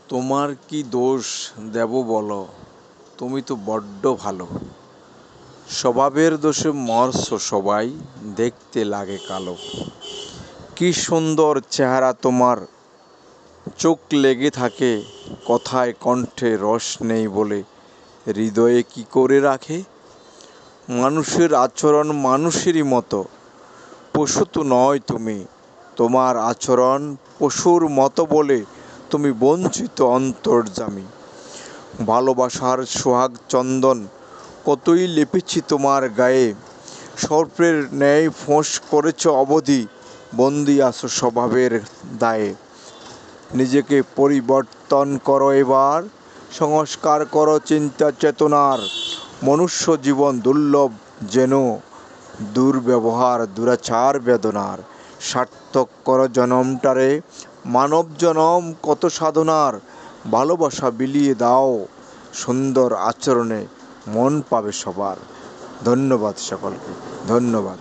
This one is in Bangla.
তোমার কি দোষ দেব বলো, তুমি তো বড্ড ভালো। স্বভাবের দোষে মরছো সবাই, দেখতে লাগে কালো। কি সুন্দর চেহারা তোমার, চোখ লেগে থাকে কথায়, কণ্ঠে রস নেই বলে হৃদয়ে কি করে রাখে। মানুষের আচরণ মানুষেরই মতো, পশু তো নয় তুমি। তোমার আচরণ পশুর মতো বলে তুমি বঞ্চিত অন্তর্যামী। ভালোবাসার সোহাগ চন্দন কতই লেপেছি তোমার গায়ে, সর্পের ন্যায় ফোঁস করেছ অবধি, বন্দি আছো স্বভাবের দায়ে। নিজেকে পরিবর্তন করো এবার, সংস্কার করো চিন্তা চেতনার। মনুষ্য জীবন দুর্লভ যেন, দুর্ব্যবহার দুরাচার বেদনার। সার্থক করো জনমটারে, মানব জনম কত সাধনার। ভালোবাসা বিলিয়ে দাও সুন্দর আচরণে, মন পাবে সবার। ধন্যবাদ সকলকে, ধন্যবাদ।